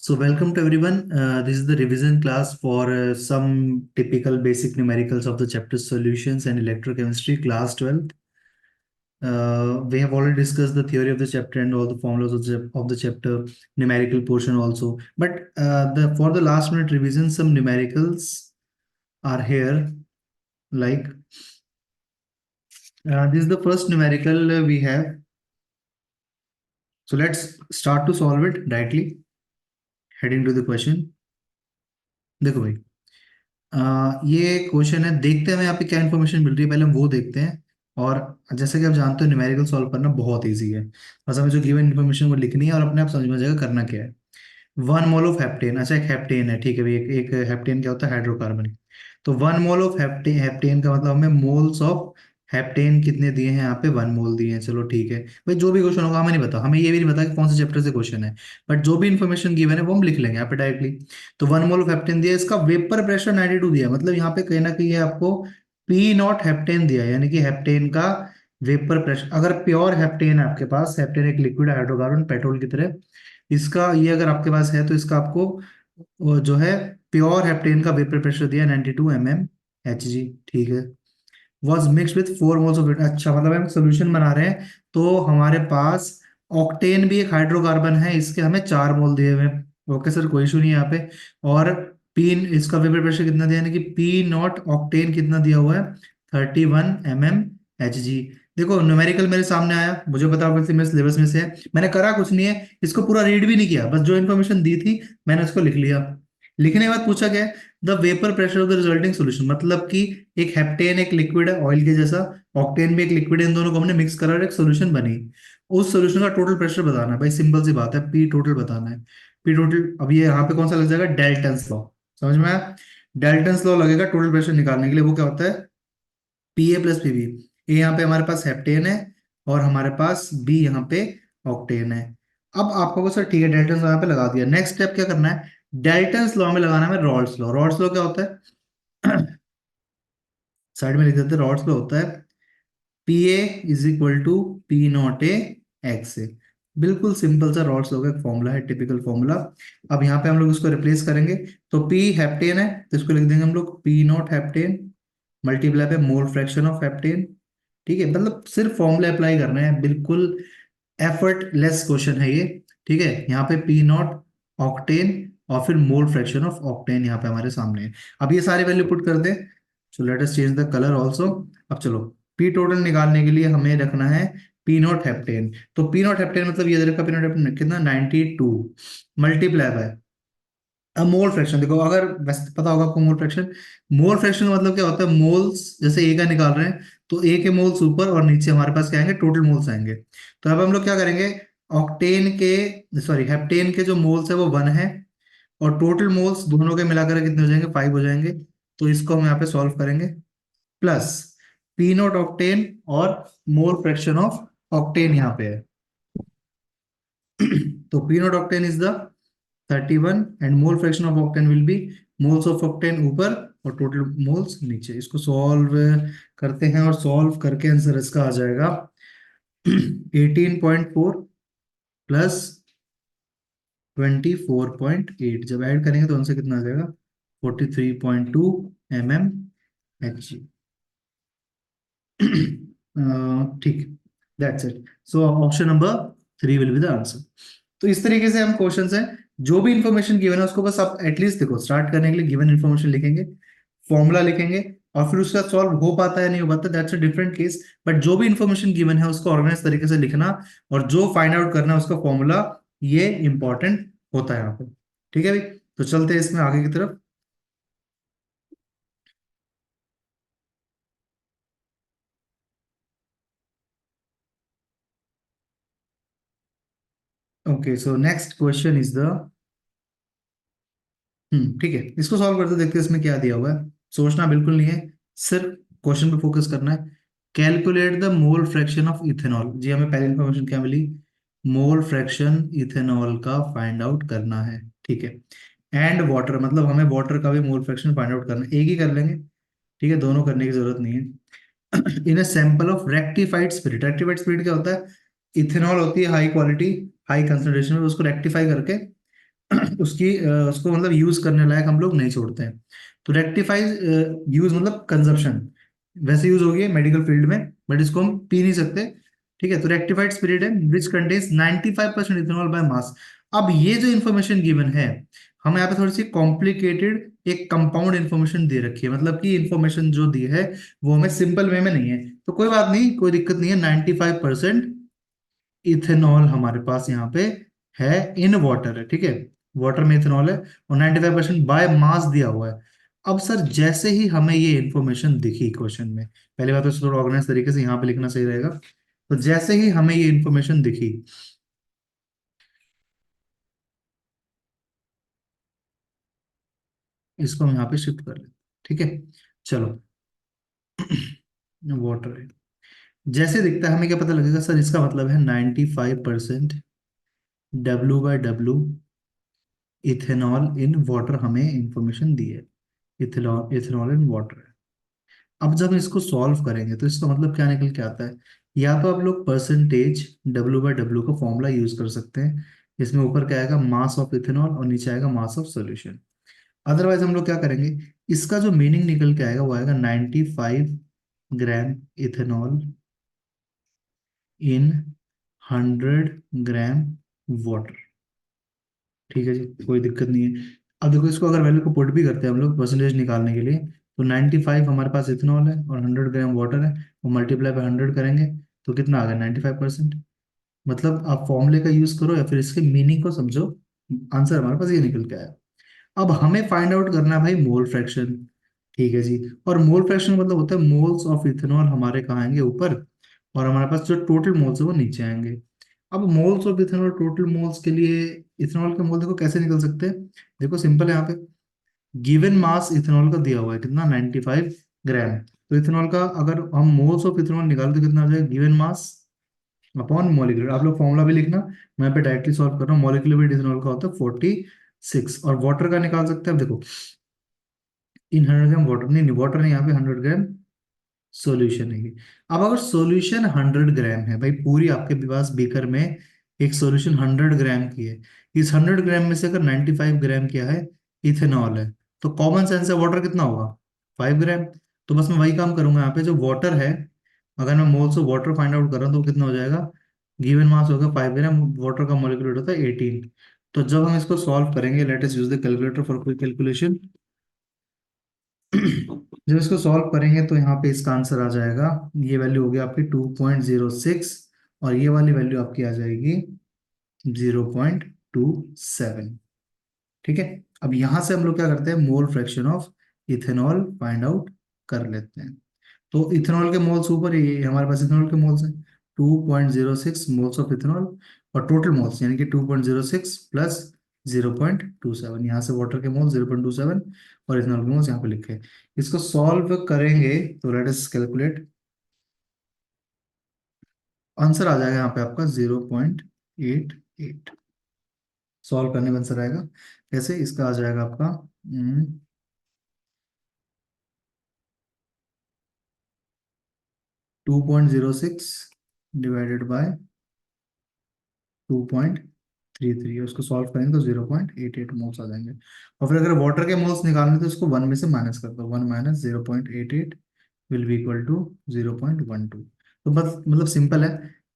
So welcome to everyone. This is the revision class for some typical basic numericals of the chapter solutions and electrochemistry class 12. We have already discussed the theory of the chapter and all the formulas of the chapter, numerical portion also. But the for the last minute revision, some numericals are here. Like this is the first numerical we have. So let's start to solve it directly. Heading to the question. देखो भाई, ये question है, देखते हैं हमें यहाँ पे क्या इन्फॉर्मेशन मिल रही है, पहले हम वो देखते हैं। और जैसे कि आप जानते हो न्यूमेरिकल सॉल्व करना बहुत इजी है। बस हमें जो गिवन इन्फॉर्मेशन वो लिखनी है और अपने आप समझ में आ जाएगा करना क्या है। 1 मोल ऑफ हेप्टेन, अच्छा एक हेप्टेन है, ठीक है भाई, एक हेप्टेन क्या होता है, हाइड्रोकार्बन। तो 1 मोल ऑफ हेप्टेन, हेप्टेन का मतलब हमें मोल्स ऑफ हेप्टेन कितने दिए हैं, यहाँ पे 1 मोल दिए हैं। चलो ठीक है भाई, जो भी क्वेश्चन होगा हमें नहीं पता, हमें ये भी नहीं पता कि कौन से चैप्टर से क्वेश्चन है। बट जो भी इन्फॉर्मेशन गिवन है वो हम लिख लेंगे यहाँ पे डायरेक्टली। तो 1 मोल ऑफ हेप्टेन दिया, इसका वेपर प्रेशर 92 दिया, मतलब यहाँ पे कहीं ना कहीं ये आपको पी नॉट हेप्टेन दिया है, यानी कि हेप्टेन का वेपर प्रेशर। अगर प्योर हेप्टेन है आपके पास, हेप्टेन एक लिक्विड हाइड्रोकार्बन पेट्रोल की तरह, इसका ये अगर आपके पास है तो इसका आपको वो जो है प्योर हेप्टेन का वेपर प्रेशर दिया 92 mmHg, ठीक है। Was mix with 4 moles of it, अच्छा मतलब हम सोल्यूशन बना रहे हैं तो हमारे पास ऑक्टेन भी एक हाइड्रोकार्बन है, इसके हमें 4 मोल दिए हुए हैं। ओके सर, कोई इशू नहीं है यहाँ पे। और पी, इसका वेपर प्रेशर कितना दिया, यानी कि पी नॉट ऑक्टेन कितना दिया हुआ है, 31 mmHg। देखो न्यूमेरिकल मेरे सामने आया, मुझे पता होगा मेरे सिलेबस में से है, मैंने करा कुछ नहीं है, इसको पूरा रीड भी नहीं किया, बस जो इन्फॉर्मेशन दी थी मैंने उसको लिख लिया। लिखने के बाद पूछा गया the vapour pressure of the resulting solution, मतलब कि एक हेप्टेन एक लिक्विड है ऑयल के जैसा, ऑक्टेन भी एक लिक्विड है, इन दोनों को हमने मिक्स करा और एक सोल्यूशन बनी। उस सोल्यूशन का टोटल प्रेशर बताना है भाई, सिंपल सी बात है, पी टोटल बताना है। पी टोटल, अब ये यहाँ पे कौन सा लग जाएगा, डेल्टन्स लॉ, समझ में आया। डेल्टन्स लॉ लगेगा टोटल प्रेशर निकालने के लिए, वो क्या होता है, P A plus P B. A यहाँ पे हमारे पास हेप्टेन है और हमारे पास बी यहाँ पे ऑक्टेन है। अब आपको को सर ठीक है डेल्टन्स लॉ यहाँ पे लगा दिया, नेक्स्ट स्टेप क्या करना है, डेल्टन्स लॉ में लगाना है रॉल्स लॉ। रॉल्स लॉ क्या होता है, साइड में लिख देते हैं, रॉल्स लॉ होता है P A is equal to P naught A X A. बिल्कुल सिंपल सा रॉल्स लॉ का एक फॉर्मूला है, टिपिकल फॉर्मूला। अब यहाँ पे हम लोग इसको रिप्लेस करेंगे, तो पी हेप्टेन है तो इसको लिख देंगे हम लोग पी नॉट हेप्टेन मल्टीप्लाई पे मोल फ्रैक्शन ऑफ हेप्टेन। ठीक है, मतलब सिर्फ फॉर्मूला अप्लाई करना है, बिल्कुल एफर्टलेस क्वेश्चन है ये। ठीक है, यहाँ पे पी नॉट ऑक्टेन और फिर मोल फ्रैक्शन ऑफ ऑक्टेन यहाँ पे हमारे सामने है। अब ये सारे वैल्यू पुट कर दे। So let us change the colour also. अब चलो, पी टोटल निकालने के लिए हमें रखना है पी नॉट हेप्टेन। तो पी नॉट हेप्टेन मतलब ये देखा, पी नॉट हेप्टेन कितना 92 मल्टीप्लाई बाय अब मोल फ्रैक्शन। देखो अगर वैसे पता होगा आपको मोल फ्रैक्शन का मतलब क्या होता है, मोल्स जैसे ए का निकाल रहे हैं तो ए के मोल्स ऊपर और नीचे हमारे पास क्या आएंगे, टोटल मोल्स आएंगे। तो अब हम लोग क्या करेंगे, ऑक्टेन के सॉरी हेप्टेन के जो मोल्स है वो 1 है, और टोटल मोल्स दोनों के मिलाकर कितने हो जाएंगे, 5 हो जाएंगे। तो इसको हम यहाँ पे सॉल्व करेंगे, प्लस पी नॉट ऑक्टेन और मोल फ्रैक्शन ऑफ ऑक्टेन यहाँ पे है। तो P not octane is the 31 and mole fraction of octane will be moles of octane ऊपर और टोटल मोल्स नीचे। इसको सॉल्व करते हैं और सॉल्व करके आंसर इसका आ जाएगा 18.4 प्लस 24.8, जब ऐड करेंगे तो आंसर कितना आ जाएगा, 43.2 mmHg। ठीक, that's it. So option number 3 will be the answer. तो इस तरीके से हम क्वेश्चंस हैं, जो भी इंफॉर्मेशन गिवन है उसको बस आप एटलीस्ट देखो, स्टार्ट करने के लिए गिवन इंफॉर्मेशन लिखेंगे, फॉर्मूला लिखेंगे, और फिर उसका सॉल्व हो पाता है नहीं हो पाता that's a different case. But जो भी इंफॉर्मेशन गिवन है उसको ऑर्गेनाइज तरीके से लिखना, और जो फाइंड आउट करना है उसका फॉर्मूला, ये इंपॉर्टेंट होता है यहाँ पे। ठीक है भाई, तो चलते हैं इसमें आगे की तरफ। Okay, so next question is the, ठीक है, इसको सॉल्व करते देखते हैं इसमें क्या दिया हुआ है। सोचना बिल्कुल नहीं है, सिर्फ क्वेश्चन पे फोकस करना है। Calculate the mole fraction of ethanol, जी हमें पहली इंफॉर्मेशन क्या मिली, मोल फ्रैक्शन इथेनॉल का फाइंड आउट करना है। ठीक है, एंड वाटर, मतलब हमें वाटर का भी मोल फ्रैक्शन फाइंड आउट करना है, एक ही कर लेंगे। ठीक है, दोनों करने की जरूरत नहीं है। In a sample of rectified spirit, rectified spirit क्या होता है, इथेनॉल होती है हाई क्वालिटी हाई कंसंट्रेशन में, उसको रेक्टिफाई करके उसको मतलब यूज करने लायक हम लोग नहीं छोड़ते हैं। तो रेक्टिफाइज यूज मतलब कंजप्शन, वैसे यूज हो गया मेडिकल फील्ड में, बट इसको हम पी नहीं सकते। ठीक है, तो रेक्टिफाइड स्पिरिट है which contains 95% ethanol by mass. अब ये जो इन्फॉर्मेशन गिवन है, हमें यहाँ पे थोड़ी सी कॉम्प्लिकेटेड एक कंपाउंड इन्फॉर्मेशन दे रखी है, मतलब कि इन्फॉर्मेशन जो दी है वो हमें सिंपल वे में नहीं है। तो कोई बात नहीं, कोई दिक्कत नहीं है, 95% इथेनॉल हमारे पास यहाँ पे है, इन वाटर है, ठीक है, वाटर में इथेनॉल है, और 95% बाय मास दिया हुआ है। अब सर जैसे ही हमें ये इन्फॉर्मेशन दिखी क्वेश्चन में, पहले बात तो इसे थोड़ा ऑर्गेनाइज तरीके से यहाँ पे लिखना सही रहेगा। तो जैसे ही हमें ये इन्फॉर्मेशन दिखी, इसको हम यहाँ पे शिफ्ट कर लेते, ठीक है, चलो। वाटर है, जैसे दिखता है हमें क्या पता लगेगा सर, इसका मतलब है 95% W/W इथेनॉल इन वाटर, हमें इंफॉर्मेशन दी है, इथेनॉल इथेनॉल इन वाटर। अब जब इसको सॉल्व करेंगे तो इसका मतलब क्या निकल के आता है, या तो आप लोग परसेंटेज W/W का फॉर्मूला यूज कर सकते हैं, इसमें ऊपर क्या आएगा, मास ऑफ इथेनॉल, और नीचे आएगा मास ऑफ सॉल्यूशन। अदरवाइज हम लोग क्या करेंगे, इसका जो मीनिंग निकल के आएगा वो आएगा 95 ग्राम इथेनॉल इन 100 ग्राम वाटर। ठीक है जी, कोई दिक्कत नहीं है। अब देखो, इसको अगर वैल्यू को पुट भी करते हैं हम लोग परसेंटेज निकालने के लिए, तो 95 हमारे पास इथेनॉल है और 100 ग्राम वाटर है, वो मल्टीप्लाई बाय 100 करेंगे तो कितना आ गया, 95%। मतलब आप फॉर्मूले का यूज करो या फिर इसके मीनिंग को समझो, आंसर हमारे पास ये निकल के आया। अब हमें फाइंड आउट करना है भाई मोल फ्रैक्शन। ठीक है जी, और मोल फ्रैक्शन मतलब होता है मोल्स ऑफ इथेनॉल हमारे कहाँ आएंगे, ऊपर, और हमारे पास जो टोटल मोल्स है वो नीचे आएंगे। अब moles of ethanol, total moles के लिए इथेनॉल के मोल देखो कैसे निकल सकते हैं। देखो सिंपल है, यहाँ पे गिवन मास इथेनॉल का दिया हुआ है कितना, 95 ग्राम। तो इथेनॉल का अगर हम मोल्स ऑफ इथेनॉल निकालें तो कितना आ जाएगा, गिवन मास अपॉन मॉलिक्यूलर। आप लोग फॉर्मूला भी लिखना, मैं यहाँ पे डायरेक्टली सॉल्व कर रहा हूँ। मॉलिक्यूलर वेट इथेनॉल का होता है 46, और वाटर का निकाल सकते हैं। अब देखो, इन 100 ग्राम वाटर, नहीं नहीं वाटर नहीं, यहाँ पे 100 ग्राम सॉल्यूशन है ये। अब अगर सॉल्यूशन 100 ग्राम है भाई, पूरी आपके पास बीकर में एक सॉल्यूशन 100 ग्राम की है, इस 100 ग्राम में से अगर 95 ग्राम क्या है, इथेनॉल है, तो कॉमन सेंस है वाटर कितना होगा, 5 ग्राम। तो बस मैं वही काम करूंगा यहाँ पे, जो वाटर है, अगर मैं moles of water find out कर रहा हूँ तो कितना हो जाएगा, गिवन मास होगा 5 ग्राम, वाटर का मॉलिक्यूलर होता है 18। तो जब हम इसको सॉल्व करेंगे, let us use the calculator for quick calculation. जब इसको सॉल्व करेंगे तो यहाँ पे इसका आंसर आ जाएगा, ये वैल्यू होगी आपकी 2.06, और ये वाली वैल्यू आपकी आ जाएगी 0.27। ठीक है, अब यहाँ से हम लोग क्या करते हैं, मोल fraction of ethanol find out कर लेते हैं। तो इथेनॉल के मोल्स ऊपर, ये हमारे पास इथेनॉल के मोल्स हैं, 2.06 मोल्स ऑफ इथेनॉल, और टोटल मोल्स यानी कि 2.06 प्लस 0.27, यहाँ से वाटर के मोल्स 0.27, और इथेनॉल के मोल्स यहाँ पे लिखे हैं। इसको सॉल्व करेंगे तो लेट अस कैलकुलेट, आंसर आ जाएगा यहाँ पे आपका 0.88। सॉल्व करने में आंसर आएगा कैसे, इसका आ जाएगा आपका 2.06 डिवाइडेड बाय 2.33, उसको सॉल्व करेंगे तो 0.88 मोल्स आ जाएंगे। और फिर अगर वाटर के मोल्स निकालने तो इसको 1 में से माइनस कर दो, 1 minus 0.88 will be equal to 0.12। तो बस मतलब सिंपल है,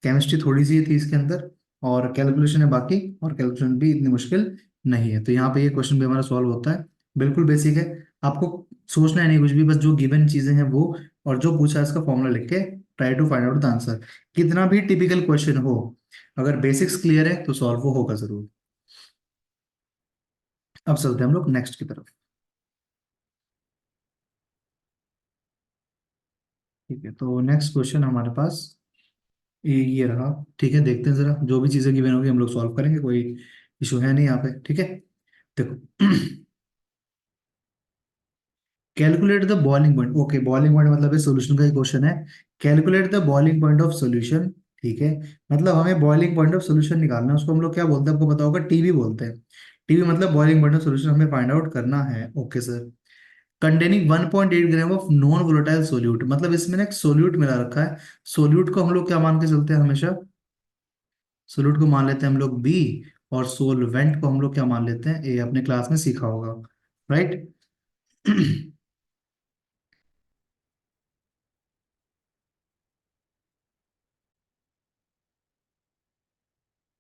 केमिस्ट्री थोड़ी सी थी इसके अंदर, और कैलकुलेशन है बाकी, और कैलकुलेशन भी इतनी मुश्किल नहीं है। तो यहाँ पे ये क्वेश्चन भी हमारा सॉल्व होता है, बिल्कुल बेसिक है। आपको सोचना है नहीं कुछ भी, बस जो गिवन चीजें हैं वो, और जो पूछा है इसका फॉर्मूला लिख के try to find out the answer. कितना भी टिपिकल क्वेश्चन हो, अगर बेसिक्स क्लियर है तो सॉल्व वो होगा जरूर। अब चलते हैं हम लोग नेक्स्ट की तरफ। ठीक है, तो नेक्स्ट क्वेश्चन हमारे पास ये रहा। ठीक है, देखते हैं जरा, जो भी चीजें गिवन होगी हम लोग सॉल्व करेंगे, कोई इशू है नहीं यहाँ पे। ठीक है, देखो, calculate the boiling point. Okay, boiling point मतलब सॉल्यूशन का ही क्वेश्चन है। Calculate the boiling point of solution. ठीक है, मतलब हमें बॉइलिंग पॉइंट ऑफ सॉल्यूशन निकालना है, उसको हम लोग क्या बोलते हैं, आपको पता होगा, टीबी बोलते हैं। टीबी मतलब बॉइलिंग पॉइंट ऑफ सॉल्यूशन हमें फाइंड आउट करना है। Okay sir, containing 1.8 gram of non volatile solute, मतलब इसमें ना एक सोल्यूट मिला रखा है। सोल्यूट को हम लोग क्या मान के चलते हैं हमेशा, सोल्यूट को मान लेते हैं हम लोग बी, और सोलवेंट को हम लोग क्या मान लेते हैं, ए, अपने क्लास में सीखा होगा, राइट।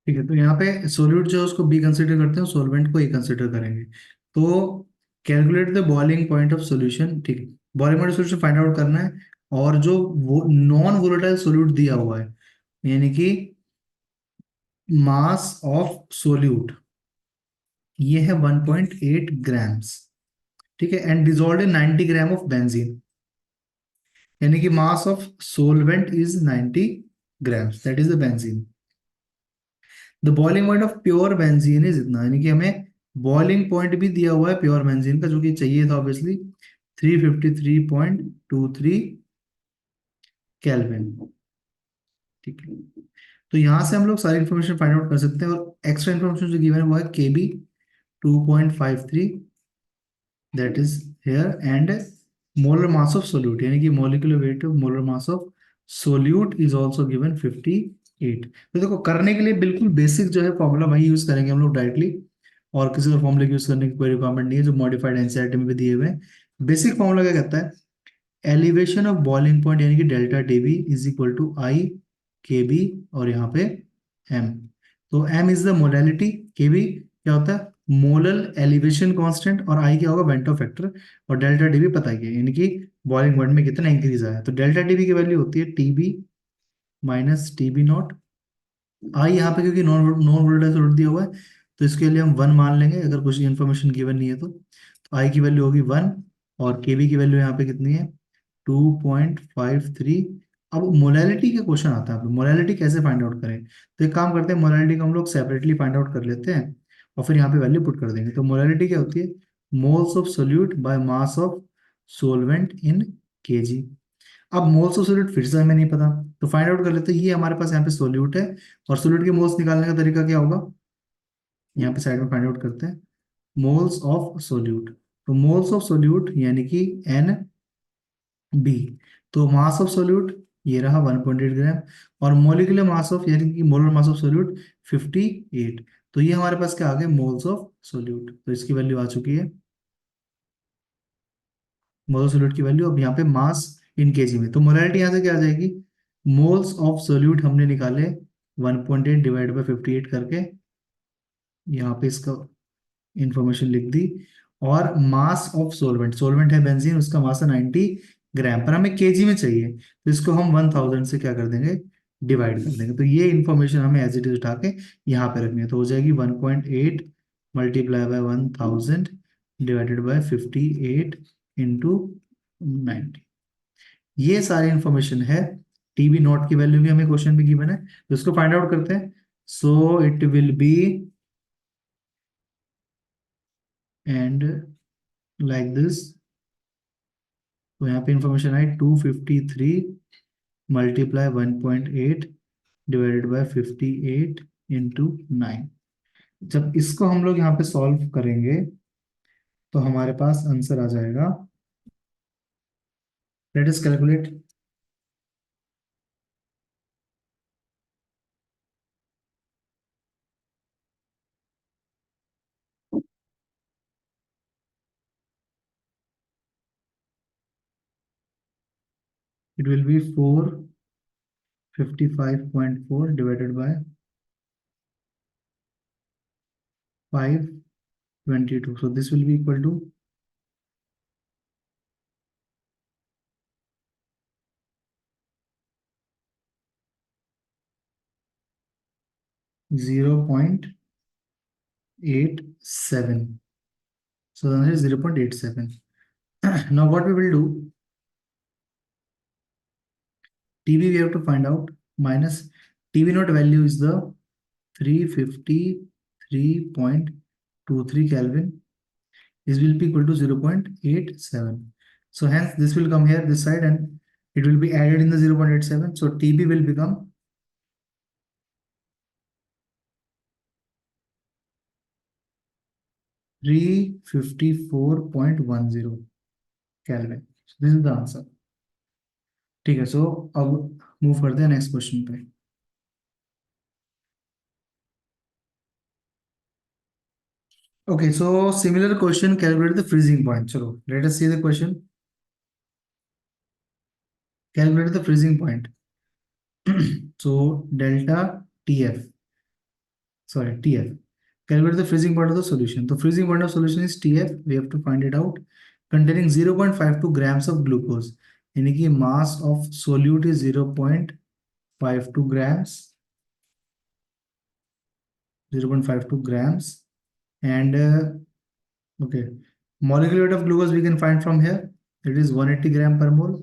ठीक है, तो यहाँ पे सोल्यूट जो है उसको बी कंसिडर करते हैं, सोलवेंट को ए कंसिडर करेंगे। तो calculate the boiling point of solution, ठीक है, boiling point of solution find out करना है। और जो वो नॉन वोलेटाइल सोल्यूट दिया हुआ है, यानी कि मास ऑफ सोल्यूट, ये है 1.8 ग्राम्स, ठीक है, and dissolve in 90 gram of benzene, यानी कि mass of solvent is 90 grams, that is the benzene. The boiling point of pure benzene is इतना, यानी कि हमें बॉइलिंग पॉइंट भी दिया हुआ है प्योर बेंजीन का, जो कि चाहिए था ऑब्वियसली 353.23 केल्विन, ठीक है। तो यहाँ से हम लोग सारी इन्फॉर्मेशन फाइंड आउट कर सकते हैं, और एक्स्ट्रा इन्फॉर्मेशन जो गिवन है वो है K B 2.53, that is here, and molar mass of solute, यानी कि molecular weight of molar mass of solute is also given 58। तो देखो, करने के लिए बिल्कुल बेसिक जो है फॉर्मूला वही यूज करेंगे हम लोग डायरेक्टली, और किसी और फॉर्मूले यूज करने की कोई रिक्वायरमेंट नहीं है, जो मॉडिफाइड एनसीईआरटी में भी दिए हुए हैं। बेसिक फॉर्मूला क्या कहता है, एलिवेशन ऑफ बॉइलिंग पॉइंट, यानी कि delta TB is equal to I K B, और यहाँ पे एम। तो M is the molality, K B क्या होता है मोलल एलिवेशन कांस्टेंट, और आई क्या होगा वेंटो फैक्टर, और डेल्टा टीबी पता ही है, यानी कि बॉइलिंग पॉइंट में कितना इंक्रीज आया। तो डेल्टा टीबी की वैल्यू होती है टीबी माइनस टीबी नॉट। आई यहाँ पे क्योंकि नॉन नॉन वोलेटाइल सॉल्यूट दिया हुआ है, तो इसके लिए हम वन मान लेंगे, अगर कुछ इन्फॉर्मेशन गिवन नहीं है तो आई की वैल्यू होगी वन, और के बी की वैल्यू यहाँ पे कितनी है 2.53। अब मोलैलिटी का क्वेश्चन आता है, मोलैलिटी कैसे फाइंड आउट करें, तो एक काम करते हैं, मोलैलिटी को हम लोग सेपरेटली फाइंड आउट कर लेते हैं, और फिर यहाँ पे वैल्यू पुट कर देंगे। तो मोलैलिटी क्या होती है, moles of solute by mass of solvent in KG. अब मोल्स ऑफ सोल्यूट फिर से हमें नहीं पता, तो फाइंड आउट कर लेते हैं, ये हमारे पास यहाँ पे सोल्यूट है, और सोल्यूट के मोल्स निकालने का तरीका क्या होगा, यहाँ पे साइड में फाइंड आउट करते हैं, मोल्स ऑफ सोल्यूट। तो मोल्स ऑफ सोल्यूट यानी कि एन बी, तो मास ऑफ सोल्यूट ये रहा 1.8 ग्राम, और मोलिकुलर मास ऑफ यानी कि मोलर मास ऑफ सोल्यूट 58। तो ये हमारे पास क्या आ गया, मोल्स ऑफ सोल्यूट, तो इसकी वैल्यू आ चुकी है, मोलर सोल्यूट की वैल्यू। अब यहाँ पे मास इन केजी में, तो मोलैरिटी यहाँ से क्या आ जाएगी, मोल्स ऑफ सोल्यूट हमने निकाले 1.8 डिवाइड बाय 58 करके, यहाँ पे इसका इंफॉर्मेशन लिख दी, और मास ऑफ सोलवेंट, सोलवेंट है बेंजीन, उसका मास है 90 ग्राम, पर हमें केजी में चाहिए, तो इसको हम 1000 से क्या कर देंगे, डिवाइड कर देंगे। तो ये इंफॉर्मेशन हमें एज इट इज उठा के यहाँ पे रखनी है, तो हो जाएगी 1.8 multiply by 1000 divided bye 58 into 90। ये सारी इंफॉर्मेशन है। टीबी नॉट की वैल्यू भी हमें क्वेश्चन में गिवन है, तो इसको फाइंड आउट करते हैं। So it will B and like this, तो यहाँ पे information I 253 multiply 1.8 divided by 58 into 9। जब इसको हम लोग यहाँ पे सॉल्व करेंगे, तो हमारे पास आंसर आ जाएगा, let us calculate. It will B 455.4 divided by 522, so this will be equal to 0.87, so the answer is 0.87. Now what we will do, TB we have to find out, minus TB naught value is the 353.23 Kelvin, is will be equal to 0.87. So hence this will come here this side, and it will be added in the 0.87. So TB will become 354.10 Kelvin. So this is the answer. ठीक है, सो अब move करते हैं next question पे। Okay, so similar question, calculate the freezing point. चलो let us see the question. Calculate the freezing point. So delta TF, sorry, TF. Calculate the freezing point of the solution. The freezing point of solution is TF. We have to find it out. Containing 0.52 grams of glucose. यानी कि mass of solute is 0.52 grams. 0.52 grams. And okay, molecular weight of glucose we can find from here. It is 180 gram per mole.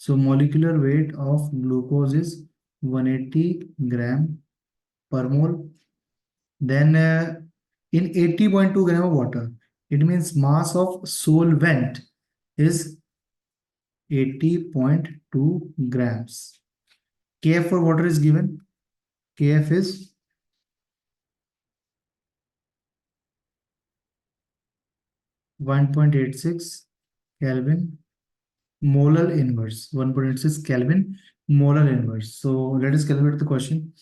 So molecular weight of glucose is 180 gram per mole. Then in 80.2 gram of water, it means mass of solvent is 80.2 grams. Kf for water is given. Kf is 1.86 Kelvin molar inverse. 1.86 Kelvin molar inverse. So let us calculate the question.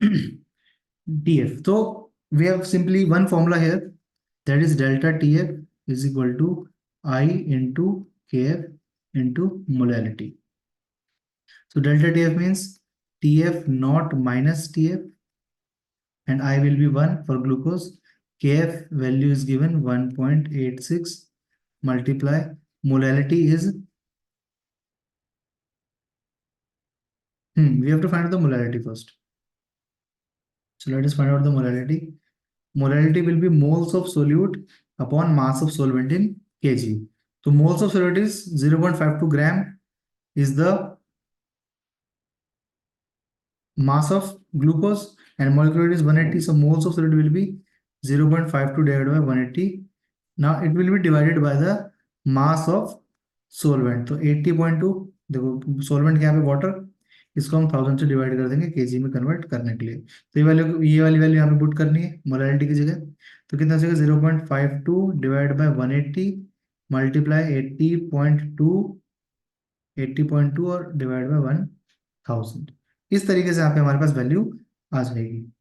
TF. So we have simply one formula here, that is delta TF is equal to I into KF into molality. So delta TF means TF naught minus TF, and I will be 1 for glucose. KF value is given 1.86 multiply molality is, we have to find out the molality first. So let us find out the molality. Molality will be moles of solute upon mass of solvent in kg. So moles of solute is 0.52 gram is the mass of glucose, and molecular weight is 180. So moles of solute will be 0.52 divided by 180. Now it will be divided by the mass of solvent. तो 80.2, देखो solvent क्या है, water, इसको हम 1000 से divide कर देंगे KG में कन्वर्ट करने के लिए। तो ये वाली वैल्यू यहाँ पे पुट करनी है मोलारिटी की जगह। तो कितना हो जाएगा, 0.52 डिवाइड बाय 180 मल्टीप्लाई 80.2 और डिवाइड बाय 1000। इस तरीके से यहाँ पे हमारे पास वैल्यू आ जाएगी।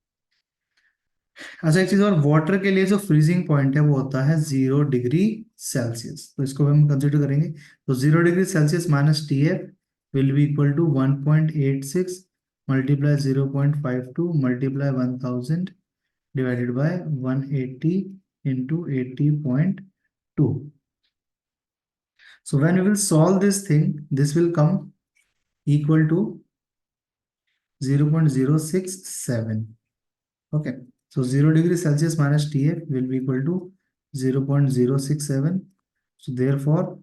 अच्छा, एक चीज और, वाटर के लिए जो फ्रीजिंग पॉइंट है वो होता है 0 डिग्री सेल्सियस। तो इसको हम कंसिडर करेंगे। तो 0 degree Celsius minus TF will be equal to 1.86 multiply 0.52 multiply 1000 divided by 180 into 80.2। So when we will solve this thing, this will come equal to 0.067. Okay. So 0 degree Celsius minus TF will be equal to 0.067. So therefore,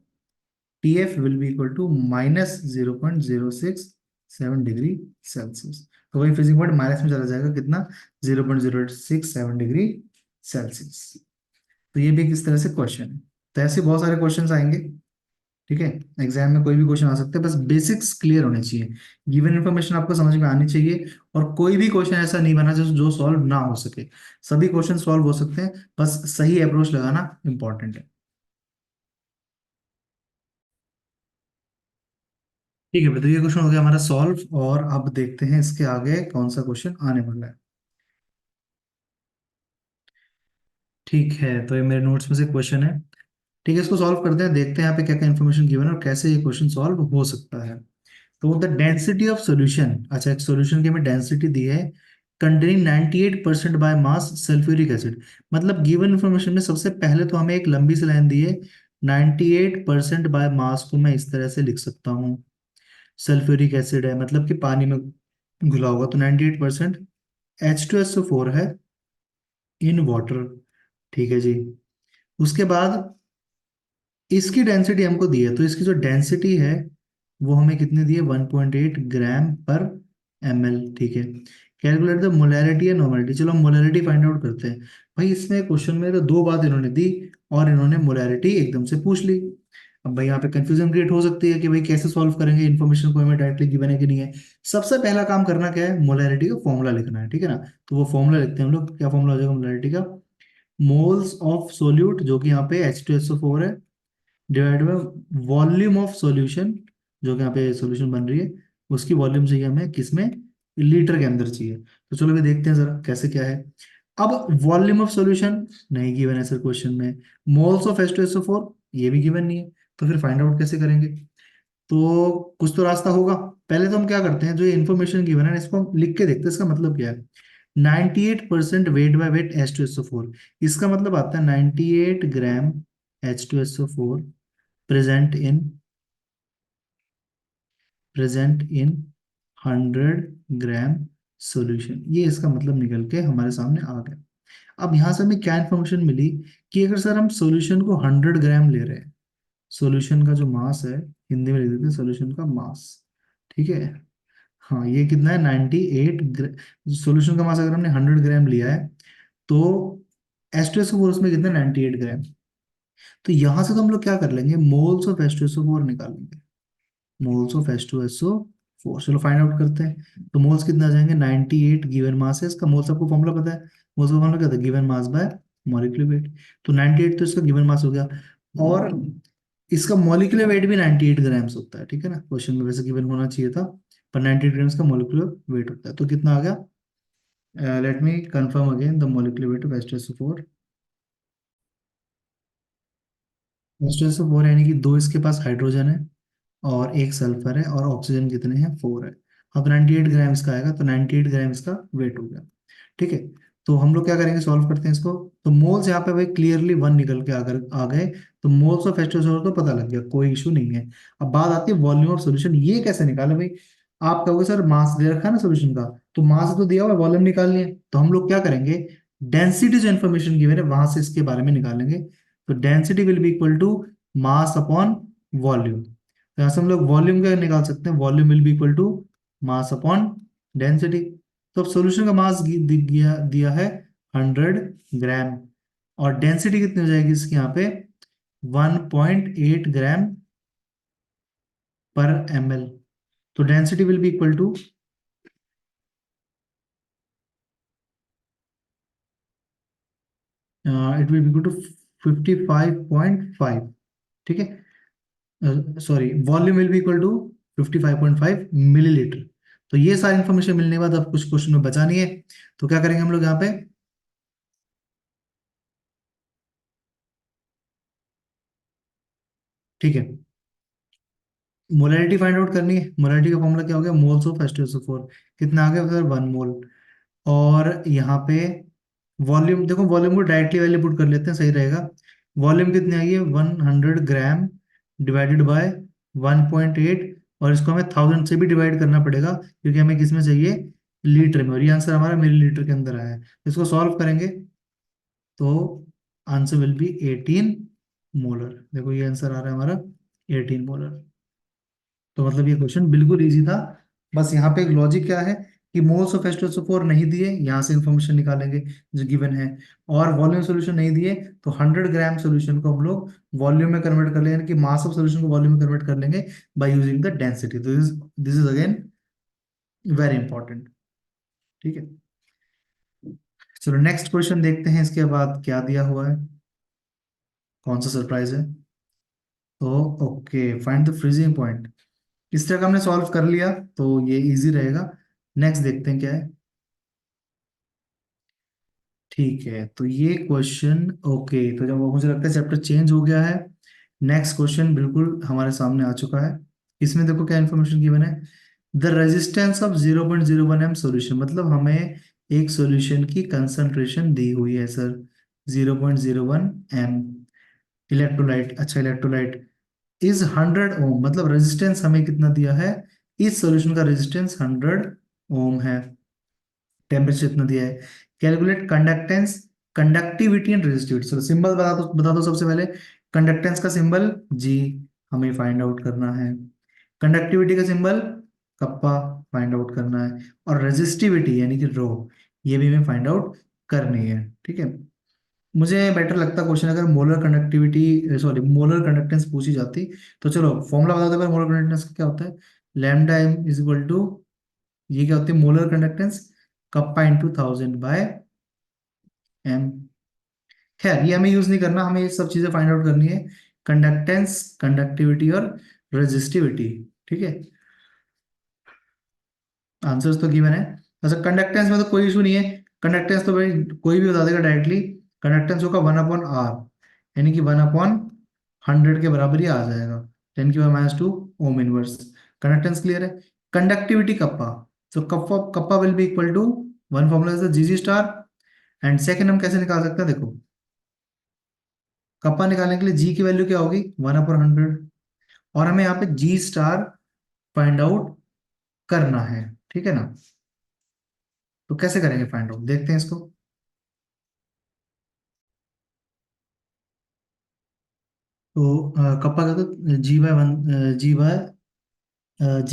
TF will be equal to minus 0.067 degree Celsius. तो वही freezing point minus में चला जाएगा, कितना, 0.067 degree Celsius. तो ये भी किस तरह से क्वेश्चन है। तो ऐसे बहुत सारे क्वेश्चन आएंगे, ठीक है। एग्जाम में कोई भी क्वेश्चन आ सकता है, बस बेसिक्स क्लियर होने चाहिए, गिवन इन्फॉर्मेशन आपको समझ में आनी चाहिए, और कोई भी क्वेश्चन ऐसा नहीं बना जो सॉल्व ना हो सके। सभी क्वेश्चन सॉल्व हो सकते हैं, बस सही अप्रोच लगाना इंपॉर्टेंट है। ठीक है, तो ये क्वेश्चन हो गया हमारा सॉल्व, और अब देखते हैं इसके आगे कौन सा क्वेश्चन आने वाला है। ठीक है, तो ये मेरे नोट्स में से क्वेश्चन है। ठीक है, इसको सॉल्व करते हैं, देखते हैं यहाँ पे क्या क्या इन्फॉर्मेशन गिवन है और कैसे ये क्वेश्चन सॉल्व हो सकता है। तो द डेंसिटी ऑफ सॉल्यूशन, अच्छा एक सॉल्यूशन की हमें डेंसिटी दी है, containing 98% by mass sulphuric acid. मतलब गिवन इन्फॉर्मेशन में सबसे पहले तो हमें एक लंबी सी लाइन दी है, 98% बाय मास को मैं इस तरह से लिख सकता हूँ। सल्फ्यूरिक एसिड है, मतलब कि पानी में घुला होगा, तो 98% H2SO4 है इन वाटर। ठीक है जी। उसके बाद इसकी डेंसिटी हमको दी है, तो इसकी जो डेंसिटी है वो हमें कितनी दी है, 1.8 ग्राम पर ml। ठीक है, calculate the molarity and normality. चलो हम मोलैरिटी फाइंड आउट करते हैं। भाई इसमें क्वेश्चन में तो दो बात इन्होंने दी और इन्होंने मोलैरिटी एकदम से पूछ ली। अब भाई यहाँ पे कंफ्यूजन क्रिएट हो सकती है कि भाई कैसे सॉल्व करेंगे, इन्फॉर्मेशन को हमें डायरेक्टली गिवन है कि नहीं है। सबसे पहला काम करना क्या है, मोलैरिटी का फॉर्मूला लिखना है, ठीक है ना। तो वो फॉर्मूला लिखते हैं हम लोग। क्या फॉर्मूला हो जाएगा मोलैरिटी का, मोल्स ऑफ सोल्यूट जो कि यहाँ पे H2SO4 है, divide by volume of solution, जो कि यहाँ पे सॉल्यूशन बन रही है उसकी वॉल्यूम चाहिए हमें, किसमें, लीटर के अंदर चाहिए। तो चलो भी देखते हैं जरा कैसे क्या है। अब वॉल्यूम ऑफ सॉल्यूशन नहीं गिवन है सर क्वेश्चन में। मोल्स ऑफ H2SO4 ये भी गिवन नहीं है, तो फिर फाइंड आउट कैसे करेंगे? तो कुछ तो रास्ता होगा। पहले तो हम क्या करते हैं, जो ये इन्फॉर्मेशन गिवन है ना, इसको हम लिख के देखते हैं इसका मतलब क्या है। 98% वेट बाय वेट H2SO4, इसका मतलब आता है 98 ग्राम H2SO4 present in present in 100 gram solution. ये इसका मतलब निकल के हमारे सामने आ गया। अब यहाँ से हमें क्या इन्फॉर्मेशन मिली कि अगर सर हम सॉल्यूशन को 100 ग्राम ले रहे हैं, सॉल्यूशन का जो मास है, हिंदी में लिख देते हैं सॉल्यूशन का मास, ठीक है। हाँ, ये कितना है 98 सॉल्यूशन का मास अगर हमने 100 ग्राम लिया है, तो H2SO4 उसमें कितना 98 ग्राम। तो यहाँ से तो हम लोग क्या कर लेंगे, मोल्स ऑफ H2SO4 निकालेंगे। मोल्स ऑफ H2SO4, चलो फाइंड आउट करते हैं। तो मोल्स कितना आ जाएंगे, 98 गिवन मास है इसका, मोल्स आपको फॉर्मूला पता है, मोल्स का फॉर्मूला क्या था, given mass by molecular weight. तो 98 तो इसका गिवन मास हो गया, और इसका मॉलिक्यूलर वेट भी 98 ग्राम्स होता है, ठीक है ना, क्वेश्चन में वैसे गिवन होना चाहिए था, पर 98 ग्राम्स का मॉलिक्यूलर वेट होता है। तो कितना आ गया, let me confirm again the molecular weight of H2SO4। H2SO4 यानी कि दो इसके पास हाइड्रोजन है और एक सल्फर है, और ऑक्सीजन कितने हैं, 4 है। अब 98 ग्राम इसका आएगा, तो 98 ग्राम इसका वेट हो गया, ठीक है। तो हम लोग क्या करेंगे, सॉल्व करते हैं इसको। तो मोल्स यहाँ पे भाई क्लियरली 1 निकल के अगर आ गए, तो मोल्स ऑफ H2SO4 तो पता लग गया, कोई इशू नहीं है। अब बात आती है वॉल्यूम ऑफ सोल्यूशन, ये कैसे निकाले भाई? आप कहोगे सर मास दे रखा है ना सोल्यूशन का, तो मास तो दिया हुआ है, वॉल्यूम निकालनी है, तो हम लोग क्या करेंगे, डेंसिटी जो इन्फॉर्मेशन गिवन है वहां से इसके बारे में निकालेंगे। तो density will be equal to mass upon volume. तो यहाँ से हम लोग वॉल्यूम का निकाल सकते हैं, volume will be equal to mass upon density. तो अब सॉल्यूशन का मास दिया है 100 ग्राम, और डेंसिटी कितनी हो जाएगी इसकी यहाँ पे, 1.8 ग्राम पर ml। तो density will be equal to, it will be equal to 55.5, ठीक है। Sorry, volume will be equal to 55.5 millilitre. तो ये सारी इंफॉर्मेशन मिलने के बाद अब कुछ क्वेश्चन में बचा नहीं है, तो क्या करेंगे हम लोग यहाँ पे, ठीक है, मोलैरिटी फाइंड आउट करनी है। मोलैरिटी का फॉर्मूला क्या हो गया, मोल्स ऑफ H2SO4, कितना आ गया सर, 1 मोल। और यहाँ पे वॉल्यूम देखो, वॉल्यूम को डायरेक्टली वैल्यू पुट कर लेते हैं, सही रहेगा। वॉल्यूम कितनी आई है, 100 ग्राम डिवाइडेड बाय 1.8, और इसको हमें 1000 से भी डिवाइड करना पड़ेगा, क्योंकि हमें किस में चाहिए, लीटर में, और ये आंसर हमारा मिलीलीटर के अंदर आया है। इसको सॉल्व करेंगे तो आंसर विल बी 18 मोलर। देखो ये आंसर आ रहा है हमारा 18 मोलर। तो मतलब ये क्वेश्चन बिल्कुल इजी था। बस यहाँ पे एक लॉजिक क्या है कि मोल्स ऑफ H2SO4 नहीं दिए, यहाँ से इंफॉर्मेशन निकालेंगे जो गिवन है, और वॉल्यूम सॉल्यूशन नहीं दिए, तो 100 ग्राम सॉल्यूशन को हम लोग वॉल्यूम में कन्वर्ट कर लेंगे, यानी कि मास ऑफ सॉल्यूशन को वॉल्यूम में कन्वर्ट कर लेंगे by using the density. This is again very important, ठीक है। चलो नेक्स्ट क्वेश्चन देखते हैं, इसके बाद क्या दिया हुआ है, कौन सा सरप्राइज है। तो okay, find the freezing point. इस तरह का हमने सॉल्व कर लिया, तो ये इजी रहेगा। नेक्स्ट देखते हैं क्या है। ठीक है, तो ये क्वेश्चन, ओके, तो जब मुझे लगता है चैप्टर चेंज हो गया है, नेक्स्ट क्वेश्चन बिल्कुल हमारे सामने आ चुका है। इसमें देखो क्या इन्फॉर्मेशन गिवन है, the resistance of 0.01 m solution, मतलब हमें एक सॉल्यूशन की कंसंट्रेशन दी हुई है सर, 0.01 m इलेक्ट्रोलाइट, अच्छा इलेक्ट्रोलाइट इज 100 ओम, मतलब रेजिस्टेंस हमें कितना दिया है, इस सॉल्यूशन का रेजिस्टेंस 100 ओम है, टेम्परेचर इतना दिया है। Calculate conductance, conductivity and resistivity. चलो सिंबल बता दो सबसे पहले। कंडक्टेंस का सिंबल जी, हमें फाइंड आउट करना है। कंडक्टिविटी का सिंबल कप्पा, फाइंड आउट करना है। और रेजिस्टिविटी यानी कि रो, ये भी हमें फाइंड आउट करनी है, ठीक है। मुझे बेटर लगता क्वेश्चन अगर molar conductivity, sorry molar conductance पूछी जाती। तो चलो फॉर्मूला बता दो, मोलर कंडक्टेंस क्या होता है, lambda M is equal to, ये क्या होती है molar conductance, kappa into 1000/m। खैर ये हमें यूज नहीं करना, हमें ये सब चीजें फाइंड आउट करनी है, कंडक्टेंस, कंडक्टिविटी और रेजिस्टिविटी, ठीक है। आंसर्स तो गिवन है। अच्छा कंडक्टेंस में तो कोई इशू नहीं है, कंडक्टेंस तो भाई कोई भी बता देगा डायरेक्टली। कंडक्टेंस होगा 1/r, यानी कि 1/100 के बराबर ही आ जाएगा। 10⁻⁻² ओम इनवर्स। कंडक्टेंस क्लियर है। Conductivity kappa, so kappa kappa will be equal to, one formula is G G star. And second हम कैसे निकाल सकते हैं, देखो कप्पा निकालने के लिए जी की वैल्यू क्या होगी, 1/100, और हमें यहाँ पे जी स्टार फाइंड आउट करना है, ठीक है ना। तो कैसे करेंगे फाइंड आउट, देखते हैं इसको। तो कप्पा का तो जी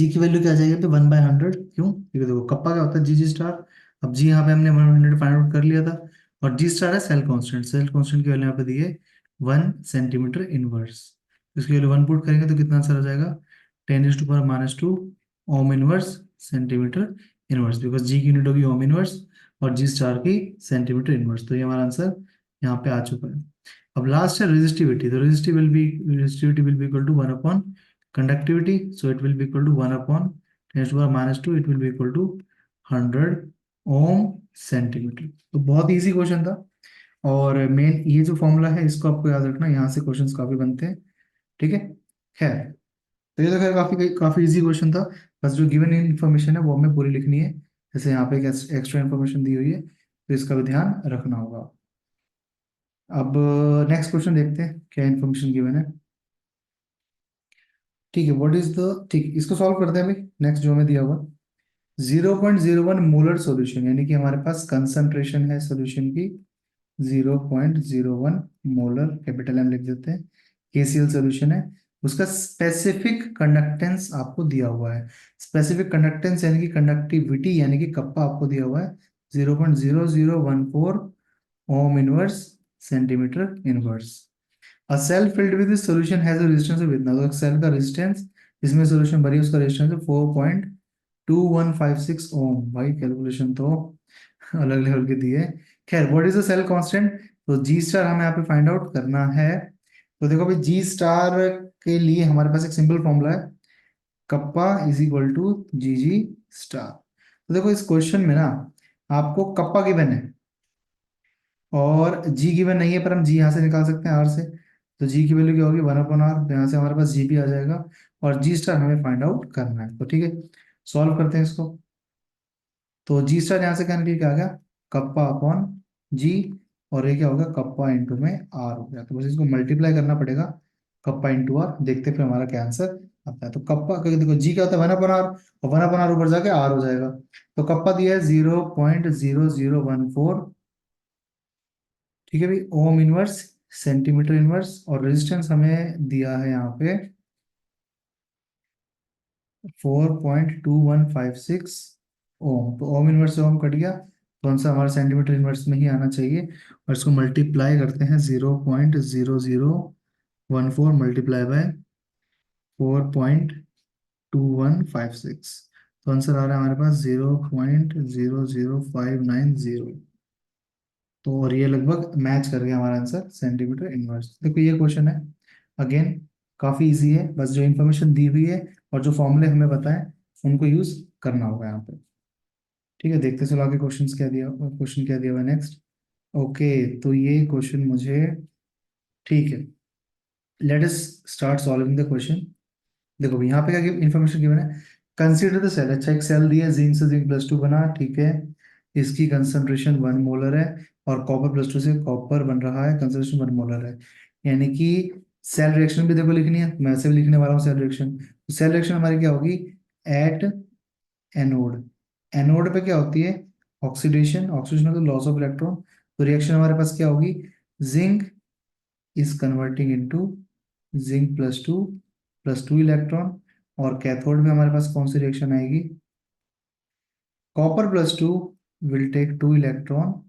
की वैल्यू क्या आ जाएगी पे 1/100, क्यों, क्योंकि देखो कप्पा क्या होता है जी जी स्टार। अब जी यहाँ पे हमने 100 फाइंड आउट कर लिया था, और जी स्टार है सेल कांस्टेंट, सेल कांस्टेंट की वैल्यू यहाँ पे दी है 1 सेंटीमीटर इनवर्स। इसकी वैल्यू 1 पुट करेंगे तो कितना आंसर आ जाएगा, 10⁻⁻² ohm inverse centimetre inverse, because G की यूनिट होगी ओम इनवर्स और जी स्टार की सेंटीमीटर इनवर्स। तो ये हमारा आंसर यहाँ पे आ चुका है। अब लास्ट है रेजिस्टिविटी, तो resistivity will be equal to 1 upon conductivity, so it will be equal to 1 upon 10⁻⁻², it will be equal to 100 ohm centimetre. तो बहुत इजी क्वेश्चन था। और मेन ये जो फॉर्मूला है इसको आपको याद रखना, यहाँ से क्वेश्चंस काफी बनते हैं, ठीक है। खैर, तो ये तो खैर काफी काफी इजी क्वेश्चन था। बस जो गिवन इन्फॉर्मेशन है वो हमें पूरी लिखनी है। जैसे यहाँ पे एक एक्स्ट्रा इन्फॉर्मेशन दी हुई है, तो इसका भी ध्यान रखना होगा। अब नेक्स्ट क्वेश्चन देखते हैं क्या इन्फॉर्मेशन गिवन है। ठीक है, व्हाट इज द, ठीक, इसको सॉल्व करते हैं भाई। नेक्स्ट जो हमें दिया हुआ 0.01 मोलर सॉल्यूशन, यानी कि हमारे पास कंसंट्रेशन है सॉल्यूशन की 0.01 मोलर, कैपिटल एम लिख देते हैं। केसीएल सॉल्यूशन है, उसका स्पेसिफिक कंडक्टेंस आपको दिया हुआ है। स्पेसिफिक कंडक्टेंस यानी कि कंडक्टिविटी यानी कि कप्पा आपको दिया हुआ है 0.0014 ओम inverse centimetre inverse. A cell filled with this solution has a resistance of इतना, तो सेल का रेजिस्टेंस जिसमें सॉल्यूशन भरी है उसका रेजिस्टेंस है 4.2156 ओम। भाई कैलकुलेशन तो अलग लेवल की दी है। खैर, what is the cell constant, तो जी स्टार हमें यहाँ पे फाइंड आउट करना है। तो देखो भाई, जी स्टार के लिए हमारे पास एक सिंपल फॉर्मूला है, kappa is equal to G G star. तो देखो इस क्वेश्चन में ना आपको कप्पा गिवन है और जी गिवन नहीं है, पर हम जी यहाँ से निकाल सकते हैं आर से। तो जी की वैल्यू क्या होगी, 1/r, तो यहाँ से हमारे पास जी भी आ जाएगा। और जी स्टार हमें फाइंड आउट करना है, तो ठीक है, सॉल्व करते हैं इसको। तो जी स्टार यहाँ से क्या निकल के आ गया, कप्पा अपॉन जी, और ये क्या होगा, कप्पा इंटू में आर हो गया। तो बस इसको मल्टीप्लाई करना पड़ेगा, कप्पा इंटू आर, देखते हैं फिर हमारा क्या आंसर आता है। तो कप्पा, क्योंकि देखो जी क्या होता है 1/r, और 1/r ऊपर जाके आर हो जाएगा। तो कप्पा दिया है 0.0014, ठीक है भाई, ओम इनवर्स सेंटीमीटर इनवर्स, और रेजिस्टेंस हमें दिया है यहाँ पे 4.2156 ओम। तो ओम इनवर्स से ओम कट गया, तो आंसर हमारा सेंटीमीटर इनवर्स में ही आना चाहिए। और इसको मल्टीप्लाई करते हैं, 0.0014 मल्टीप्लाई बाय 4.2156, तो आंसर आ रहा है हमारे पास 0.00590। तो और ये लगभग मैच कर गया हमारा आंसर सेंटीमीटर इनवर्स। देखो ये क्वेश्चन है, अगेन काफी इजी है, बस जो इन्फॉर्मेशन दी हुई है और जो फॉर्मूले हमें बताएं उनको यूज करना होगा यहाँ पे। ठीक है, देखते चलो आगे क्वेश्चन क्या दिया हुआ है नेक्स्ट। ओके, तो ये क्वेश्चन मुझे, ठीक है, let us start solving the question. देखो यहाँ पे क्या इन्फॉर्मेशन गिवन है, कंसीडर द सेल। अच्छा, एक सेल दिया, जिंक से जिंक+2 बना, ठीक है, इसकी कंसंट्रेशन 1 मोलर है, और कॉपर+2 से कॉपर बन रहा है, कंसंट्रेशन 1 मोलर है। यानी कि सेल रिएक्शन भी देखो लिखनी है, मैं से भी लिखने वाला हूँ सेल रिएक्शन। तो सेल रिएक्शन हमारी क्या होगी, एट एनोड। एनोड पे क्या होती है, ऑक्सीडेशन, ऑक्सीडेशन मतलब लॉस ऑफ इलेक्ट्रॉन। तो रिएक्शन हमारे पास क्या होगी, जिंक इज कन्वर्टिंग इनटू जिंक+2 इलेक्ट्रॉन, और कैथोड में हमारे पास कौन सी रिएक्शन आएगी, कॉपर+2 will take 2 electron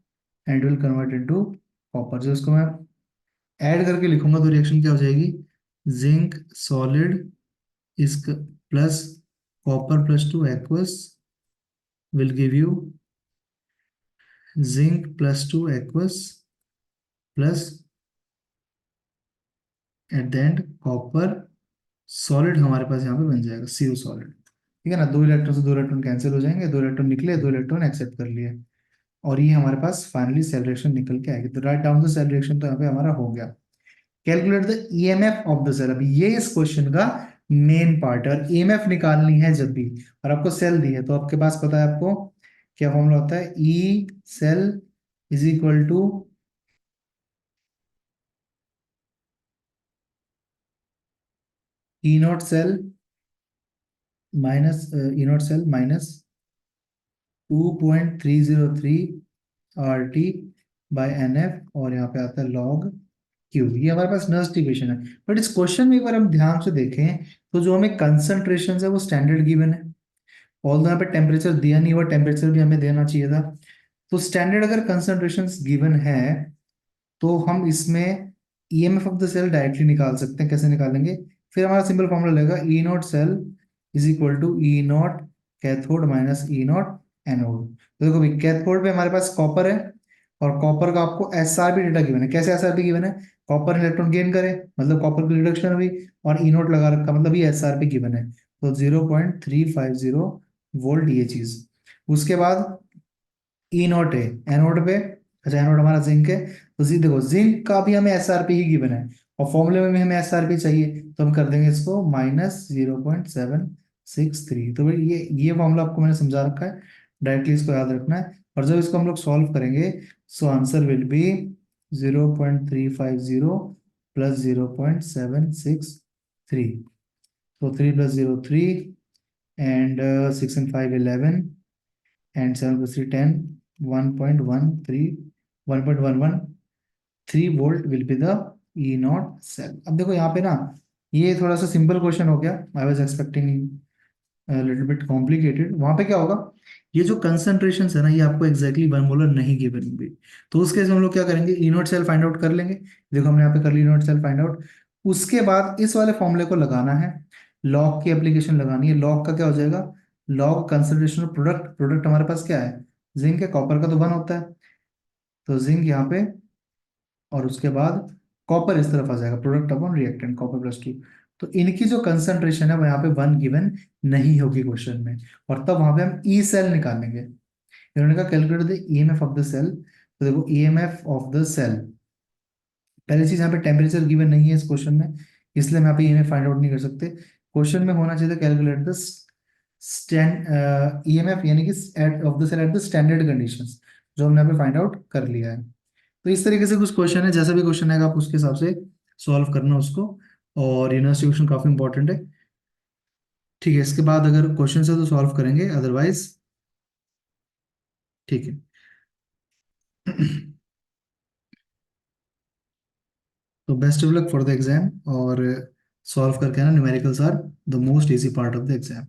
and will convert into copper. जो इसको मैं ऐड करके लिखूंगा तो रिएक्शन क्या हो जाएगी, जिंक सॉलिड इस प्लस कॉपर+2 एक्वस विल गिव यू जिंक+2 aqueous plus at the end copper solid हमारे पास यहाँ पे बन जाएगा CO सॉलिड। ठीक है ना, 2 इलेक्ट्रॉन से 2 इलेक्ट्रॉन कैंसिल हो जाएंगे, 2 इलेक्ट्रॉन निकले, 2 इलेक्ट्रॉन एक्सेप्ट कर लिए। और ये हमारे पास फाइनली सेल रिएक्शन निकल के आएगी। तो right down the cell reaction, तो यहाँ पे हमारा हो गया। Calculate the EMF of the cell, अभी ये इस क्वेश्चन का मेन पार्ट है। और ईएमएफ निकालनी है जब भी, और आपको सेल दी है, तो आपके पास पता है आपको क्या फॉर्मूला होता है, E cell is equal to E not cell minus E not cell minus 2.303 R T by N F, और यहाँ पे आता है लॉग क्यू। ये हमारे पास नर्स इक्वेशन है। बट इस क्वेश्चन में एक बार हम ध्यान से देखें तो जो हमें कंसंट्रेशन है वो स्टैंडर्ड गिवन है। ऑल्दो यहाँ पे टेम्परेचर दिया नहीं हुआ, टेम्परेचर भी हमें देना चाहिए था। तो स्टैंडर्ड अगर कंसंट्रेशन गिवन है तो हम इसमें EMF of the cell directly निकाल सकते हैं। कैसे निकालेंगे, फिर हमारा सिंपल फॉर्मूला लगेगा E not cell is equal to E naught cathode minus E naught anode. तो देखो भाई, कैथोड पे हमारे पास कॉपर है, और कॉपर का आपको एसआरपी डेटा गिवन है। कैसे एसआरपी गिवन है, कॉपर इलेक्ट्रॉन गेन करे मतलब कॉपर की रिडक्शन हुई, और ई नोट लगा रखा मतलब ये एसआरपी गिवन है। तो 0.350 वोल्ट ये चीज। उसके बाद ई नॉट है एनोड पे, अच्छा एनोड हमारा जिंक है। तो जी देखो, जिंक का भी हमें एसआरपी ही गिवन है, और फॉर्मूले में भी हमें एसआरपी चाहिए, तो हम कर देंगे इसको -0.763। तो भाई ये फॉर्मूला आपको मैंने समझा रखा है, डायरेक्टली इसको याद रखना है। और जब इसको हम लोग सॉल्व करेंगे, so answer will be 0.350 plus 0.763। तो 3 + 0 3, and 6 and 5 11, and 7 + 3 10, 1.13 will be the E not cell. अब देखो यहाँ पे ना, ये थोड़ा सा सिंपल क्वेश्चन हो गया, I was expecting little bit complicated. वहां पे क्या होगा, ये जो कंसंट्रेशन है ना, ये आपको एग्जैक्टली वन मोलर नहीं गिवन होगी। तो उस केस में हम लोग क्या करेंगे, ई नॉट सेल फाइंड आउट कर लेंगे। देखो हमने यहाँ पे कर ली ई नॉट सेल फाइंड आउट। उसके बाद इस वाले फॉर्मूले को लगाना है, लॉग की एप्लीकेशन लगानी है। लॉग का क्या हो जाएगा, लॉग कंसंट्रेशन प्रोडक्ट, प्रोडक्ट हमारे पास क्या है, जिंक है, कॉपर का तो वन होता है, तो जिंक यहाँ पे, और उसके बाद कॉपर इस तरफ आ जाएगा, प्रोडक्ट अपॉन रिएक्टेंट कॉपर +2। तो इनकी जो कंसंट्रेशन है वो यहाँ पे वन गिवन नहीं होगी क्वेश्चन में, और तब वहां पे हम ई सेल निकालेंगे। इन्होंने कहा calculate the EMF of the cell. तो देखो ईएमएफ ऑफ द सेल, पहली चीज यहाँ पे टेम्परेचर गिवन नहीं है इस क्वेश्चन में, इसलिए हम यहाँ पे ईएमएफ फाइंड आउट नहीं कर सकते। क्वेश्चन में होना चाहिए कैलकुलेट द स्टैंड ईएमएफ, यानी कि of the cell at the standard conditions, जो हमने यहाँ पे फाइंड आउट कर लिया है। तो इस तरीके से कुछ क्वेश्चन है, जैसा भी क्वेश्चन आएगा आप उसके हिसाब से सॉल्व करना उसको। और यूनिवर्सिटी क्वेश्चन काफी इंपॉर्टेंट है। ठीक है, इसके बाद अगर क्वेश्चन है तो सॉल्व करेंगे, अदरवाइज ठीक है। तो best of luck for the exam, और सॉल्व करके ना, numericals are the most easy part of the exam.